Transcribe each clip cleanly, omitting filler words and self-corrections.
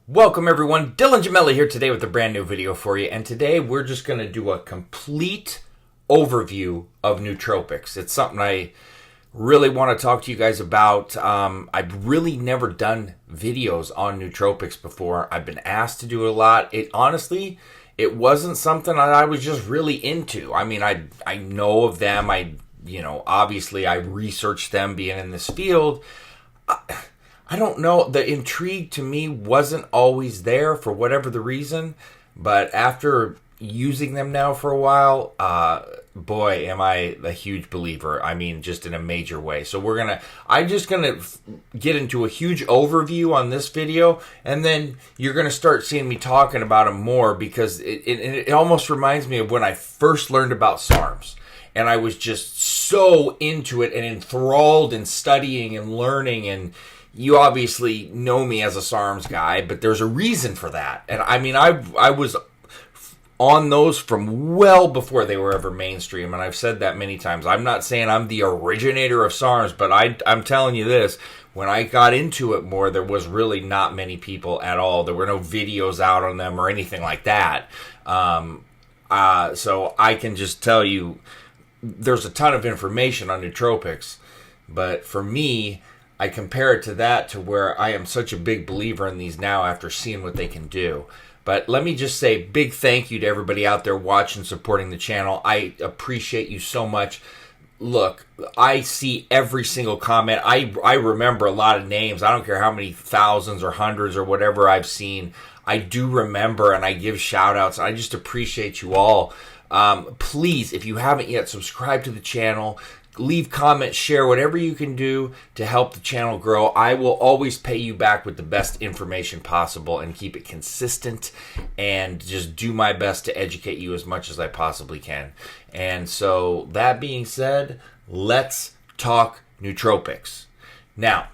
Welcome everyone, Dylan Gemelli here today with a brand new video for you, and today we're just going to do a complete overview of nootropics. It's something I really want to talk to you guys about. I've really never done videos on nootropics before. I've been asked to do it a lot. Honestly, it wasn't something that I was just really into. I mean, I know of them. Obviously I researched them being in this field. I don't know. The intrigue to me wasn't always there for whatever the reason, but after using them now for a while, boy, am I a huge believer. I mean, just in a major way. So I'm just gonna get into a huge overview on this video, and then you're gonna start seeing me talking about them more because it almost reminds me of when I first learned about SARMs. And I was just so into it and enthralled in studying and learning. And you obviously know me as a SARMs guy, but there's a reason for that. And I mean, I was on those from well before they were ever mainstream. And I've said that many times. I'm not saying I'm the originator of SARMs, but I'm telling you this. When I got into it more, there was really not many people at all. There were no videos out on them or anything like that. So I can just tell you, there's a ton of information on nootropics, but for me, I compare it to that to where I am such a big believer in these now after seeing what they can do. But let me just say big thank you to everybody out there watching, supporting the channel. I appreciate you so much. Look, I see every single comment. I remember a lot of names. I don't care how many thousands or hundreds or whatever I've seen. I do remember, and I give shout outs. I just appreciate you all. Please, if you haven't yet, subscribe to the channel, leave comments, share whatever you can do to help the channel grow. I will always pay you back with the best information possible and keep it consistent and just do my best to educate you as much as I possibly can. And so that being said, let's talk nootropics. Now,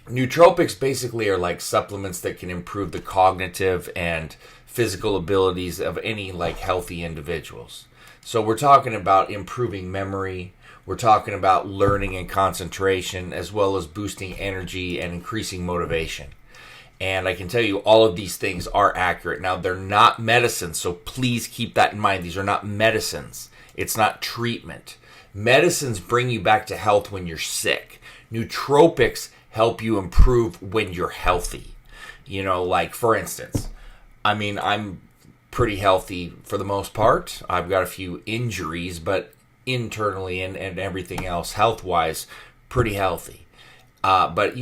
nootropics basically are like supplements that can improve the cognitive and physical abilities of any healthy individuals. So we're talking about improving memory, we're talking about learning and concentration, as well as boosting energy and increasing motivation. And I can tell you all of these things are accurate. Now, they're not medicines, so please keep that in mind. These are not medicines. It's not treatment. Medicines bring you back to health when you're sick. Nootropics help you improve when you're healthy. For instance, I mean, I'm pretty healthy for the most part. I've got a few injuries, but internally and everything else, health-wise, pretty healthy. But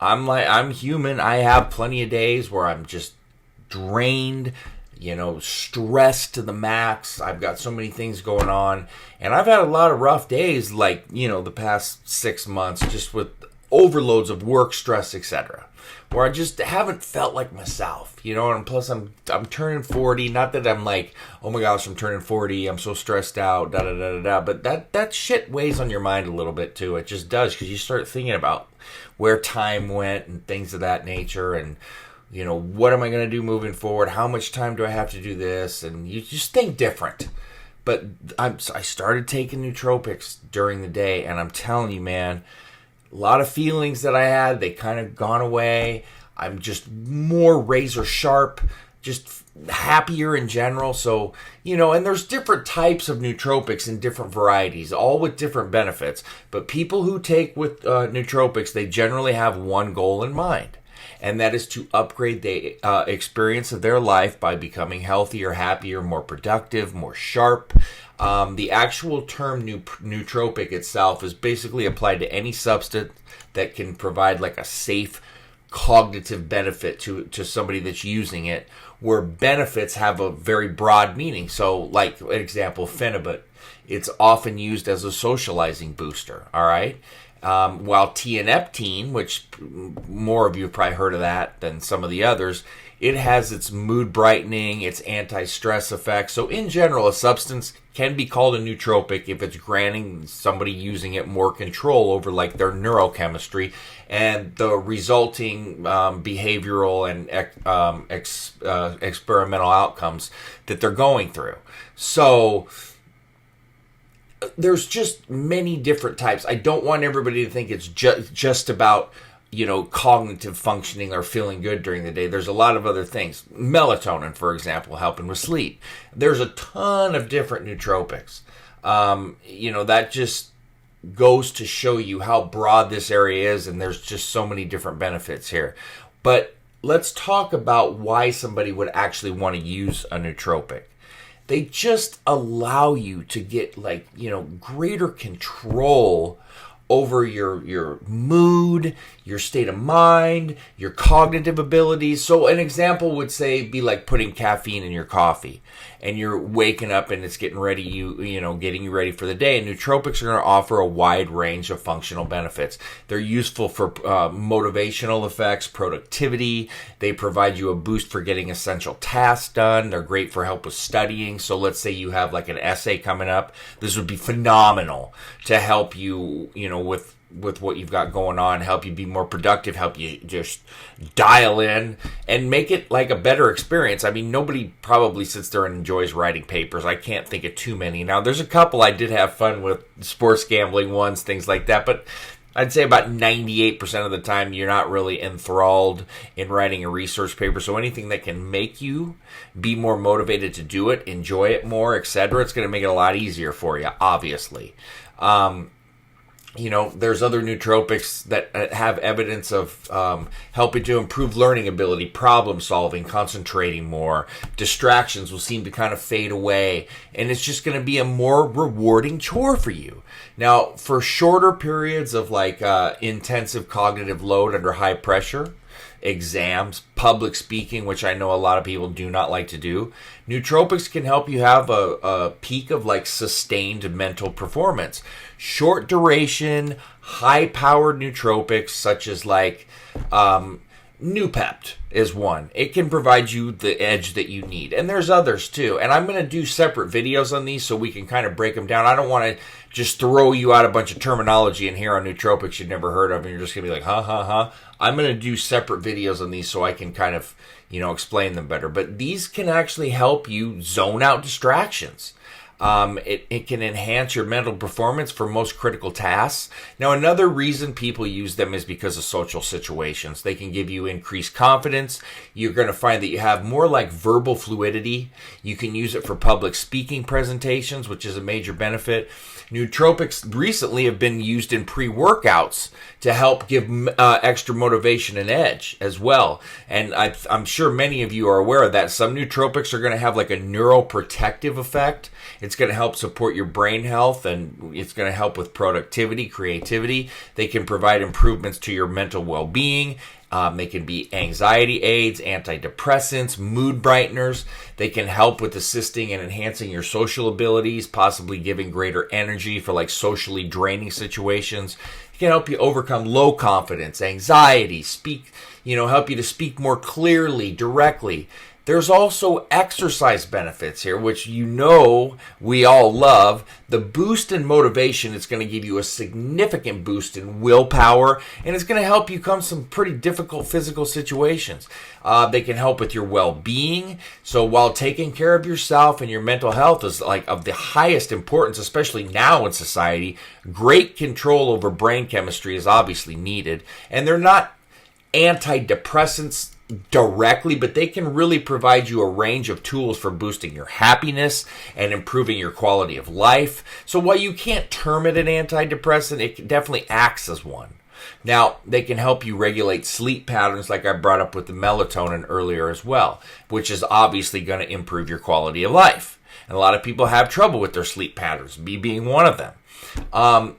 I'm human. I have plenty of days where I'm just drained, stressed to the max. I've got so many things going on, and I've had a lot of rough days, the past 6 months, just with overloads of work, stress, etc., where I just haven't felt like myself, and plus I'm turning 40, not that I'm like, oh my gosh, I'm turning 40, I'm so stressed out, but that shit weighs on your mind a little bit too. It just does, because you start thinking about where time went and things of that nature, and what am I going to do moving forward, how much time do I have to do this, and you just think different. But I started taking nootropics during the day, and I'm telling you, man, a lot of feelings that I had, they kind of gone away. I'm just more razor sharp, just happier in general. So, and there's different types of nootropics in different varieties, all with different benefits. But people who take with nootropics, they generally have one goal in mind. And that is to upgrade the experience of their life by becoming healthier, happier, more productive, more sharp. The actual term nootropic itself is basically applied to any substance that can provide a safe cognitive benefit to somebody that's using it, where benefits have a very broad meaning. So, like an example, Phenibut, it's often used as a socializing booster, all right? While tianeptine, which more of you have probably heard of that than some of the others, it has its mood brightening, its anti-stress effects. So in general, a substance can be called a nootropic if it's granting somebody using it more control over their neurochemistry and the resulting behavioral and experimental outcomes that they're going through. So there's just many different types. I don't want everybody to think it's just about cognitive functioning or feeling good during the day. There's a lot of other things. Melatonin, for example, helping with sleep. There's a ton of different nootropics. That just goes to show you how broad this area is, and there's just so many different benefits here. But let's talk about why somebody would actually want to use a nootropic. They just allow you to get greater control over your mood, your state of mind, your cognitive abilities. So an example would be like putting caffeine in your coffee, and you're waking up and it's getting you ready for the day. And nootropics are going to offer a wide range of functional benefits. They're useful for motivational effects, productivity. They provide you a boost for getting essential tasks done. They're great for help with studying. So let's say you have like an essay coming up. This would be phenomenal to help you, with what you've got going on, help you be more productive, help you just dial in and make it like a better experience. I mean, nobody probably sits there and enjoys writing papers. I can't think of too many. Now, there's a couple I did have fun with, sports gambling ones, things like that, but I'd say about 98% of the time you're not really enthralled in writing a research paper. So anything that can make you be more motivated to do it, enjoy it more, etc., it's going to make it a lot easier for you, obviously. There's other nootropics that have evidence of helping to improve learning ability, problem solving, concentrating more. Distractions will seem to kind of fade away, and it's just going to be a more rewarding chore for you. Now, for shorter periods of intensive cognitive load under high pressure, exams, public speaking, which I know a lot of people do not like to do, nootropics can help you have a peak of sustained mental performance. Short duration, high-powered nootropics such as Noopept is one. It can provide you the edge that you need. And there's others too. And I'm going to do separate videos on these so we can kind of break them down. I don't want to just throw you out a bunch of terminology in here on nootropics you've never heard of, and you're just going to be like, huh. I'm going to do separate videos on these so I can kind of, explain them better. But these can actually help you zone out distractions. It can enhance your mental performance for most critical tasks. Now, another reason people use them is because of social situations. They can give you increased confidence. You're going to find that you have more verbal fluidity. You can use it for public speaking presentations, which is a major benefit. Nootropics recently have been used in pre-workouts to help give extra motivation and edge as well. And I'm sure many of you are aware of that. Some nootropics are going to have a neuroprotective effect. It's going to help support your brain health, and it's going to help with productivity, creativity. They can provide improvements to your mental well-being. They can be anxiety aids, antidepressants, mood brighteners. They can help with assisting and enhancing your social abilities, possibly giving greater energy for socially draining situations. It can help you overcome low confidence, anxiety, help you to speak more clearly, directly. There's also exercise benefits here, which we all love. The boost in motivation is going to give you a significant boost in willpower, and it's going to help you come some pretty difficult physical situations. They can help with your well-being. So while taking care of yourself and your mental health is of the highest importance, especially now in society, great control over brain chemistry is obviously needed. And they're not antidepressants directly, but they can really provide you a range of tools for boosting your happiness and improving your quality of life. So while you can't term it an antidepressant, it definitely acts as one. Now, they can help you regulate sleep patterns like I brought up with the melatonin earlier as well, which is obviously going to improve your quality of life. And a lot of people have trouble with their sleep patterns, me being one of them.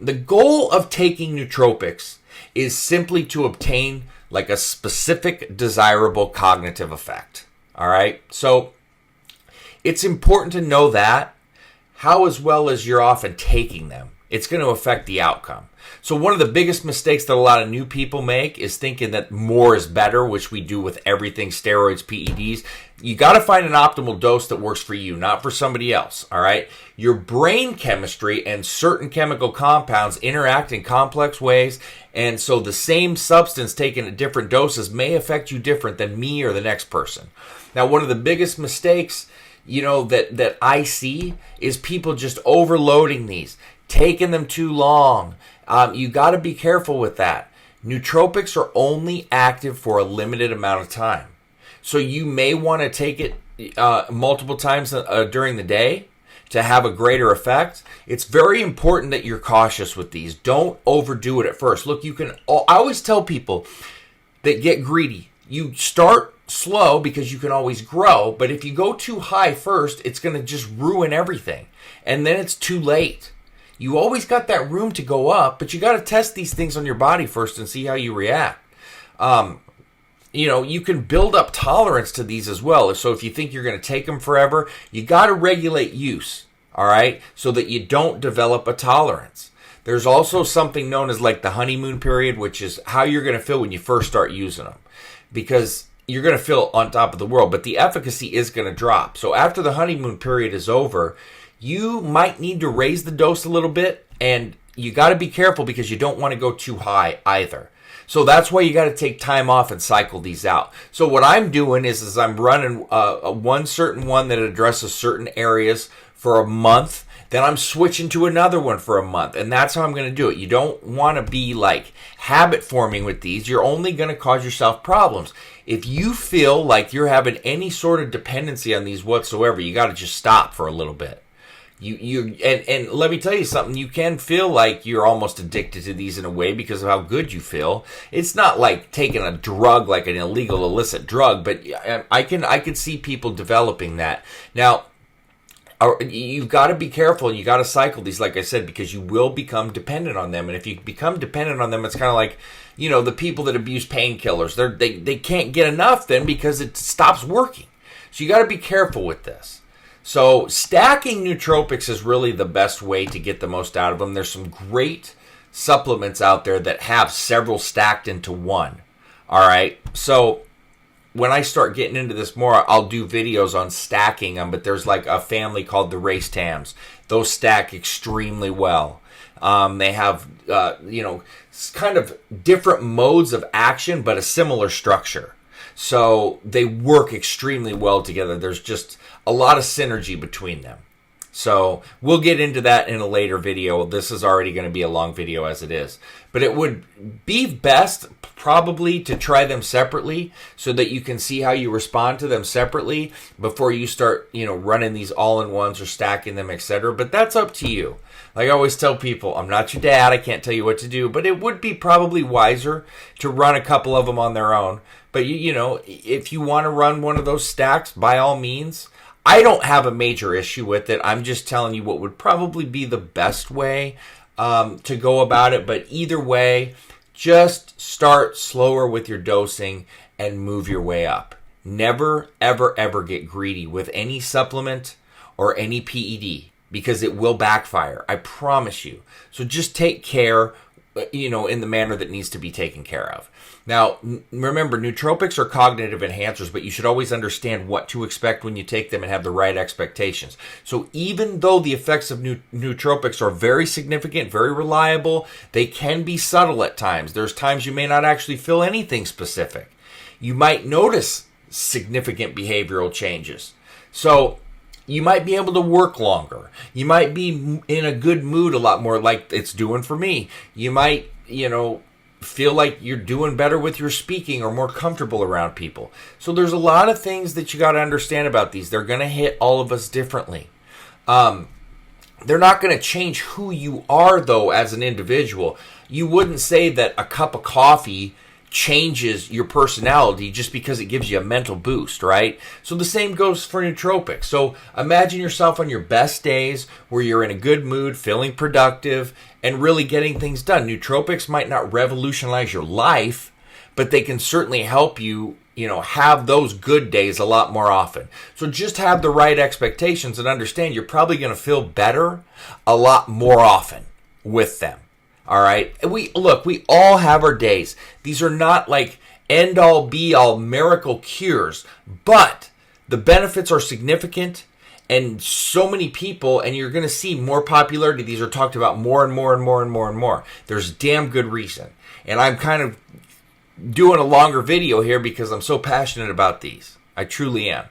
The goal of taking nootropics is simply to obtain a specific desirable cognitive effect. All right? So it's important to know that, how as well as you're often taking them, it's going to affect the outcome. So one of the biggest mistakes that a lot of new people make is thinking that more is better, which we do with everything, steroids, PEDs. You got to find an optimal dose that works for you, not for somebody else, all right? Your brain chemistry and certain chemical compounds interact in complex ways, and so the same substance taken at different doses may affect you different than me or the next person. Now, one of the biggest mistakes, that I see is people just overloading these, taking them too long. You got to be careful with that. Nootropics are only active for a limited amount of time. So you may want to take it multiple times during the day to have a greater effect. It's very important that you're cautious with these. Don't overdo it at first. Look, I always tell people that get greedy. You start slow because you can always grow, but if you go too high first, it's going to just ruin everything. And then it's too late. You always got that room to go up, but you got to test these things on your body first and see how you react. You can build up tolerance to these as well. So if you think you're going to take them forever, you got to regulate use, all right, so that you don't develop a tolerance. There's also something known as like the honeymoon period, which is how you're going to feel when you first start using them, because you're going to feel on top of the world, but the efficacy is going to drop. So after the honeymoon period is over, you might need to raise the dose a little bit, and you got to be careful because you don't want to go too high either. So that's why you got to take time off and cycle these out. So what I'm doing is I'm running one certain one that addresses certain areas for a month. Then I'm switching to another one for a month. And that's how I'm going to do it. You don't want to be like habit forming with these. You're only going to cause yourself problems. If you feel like you're having any sort of dependency on these whatsoever, you got to just stop for a little bit. And let me tell you something, you can feel like you're almost addicted to these in a way because of how good you feel. It's not like taking a drug, like an illegal illicit drug, but I can see people developing that. Now, you've got to be careful, and you got to cycle these, like I said, because you will become dependent on them. And if you become dependent on them, it's kind of like, the people that abuse painkillers. They can't get enough then because it stops working. So you got to be careful with this. So stacking nootropics is really the best way to get the most out of them. There's some great supplements out there that have several stacked into one. All right. So when I start getting into this more, I'll do videos on stacking them, but there's like a family called the Race Tams. Those stack extremely well. They have, kind of different modes of action, but a similar structure. So they work extremely well together. There's just a lot of synergy between them. So we'll get into that in a later video. This is already going to be a long video as it is. But it would be best probably to try them separately so that you can see how you respond to them separately before you start, running these all-in-ones or stacking them, etc. But that's up to you. Like I always tell people, I'm not your dad. I can't tell you what to do. But it would be probably wiser to run a couple of them on their own. But, if you want to run one of those stacks, by all means. I don't have a major issue with it. I'm just telling you what would probably be the best way to go about it. But either way, just start slower with your dosing and move your way up. Never, ever, ever get greedy with any supplement or any PED because it will backfire. I promise you. So just take care, in the manner that needs to be taken care of. Now, remember, nootropics are cognitive enhancers, but you should always understand what to expect when you take them and have the right expectations. So even though the effects of nootropics are very significant, very reliable, they can be subtle at times. There's times you may not actually feel anything specific. You might notice significant behavioral changes. So you might be able to work longer. You might be in a good mood a lot more, like it's doing for me. You might, feel like you're doing better with your speaking or more comfortable around people. So there's a lot of things that you got to understand about these. They're going to hit all of us differently. They're not going to change who you are, though, as an individual. You wouldn't say that a cup of coffee changes your personality just because it gives you a mental boost, right? So the same goes for nootropics. So imagine yourself on your best days where you're in a good mood, feeling productive, and really getting things done. Nootropics might not revolutionize your life, but they can certainly help you, have those good days a lot more often. So just have the right expectations and understand you're probably going to feel better a lot more often with them. All right. We all have our days. These are not like end all be all miracle cures, but the benefits are significant and so many people, and you're going to see more popularity. These are talked about more and more and more and more and more. There's damn good reason. And I'm kind of doing a longer video here because I'm so passionate about these. I truly am.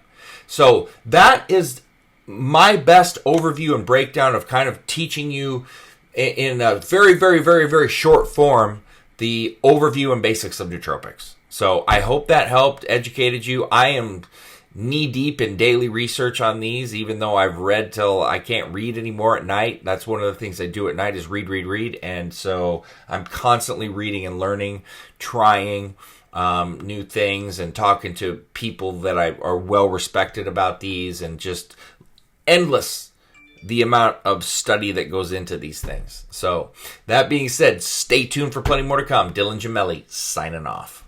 So that is my best overview and breakdown of kind of teaching you in a very, very, very, very short form the overview and basics of nootropics. So I hope that helped, educated you. I am knee deep in daily research on these, even though I've read till I can't read anymore at night. That's one of the things I do at night is read. And so I'm constantly reading and learning, trying new things and talking to people that are well respected about these, and just endless the amount of study that goes into these things. So that being said, stay tuned for plenty more to come. Dylan Gemelli signing off.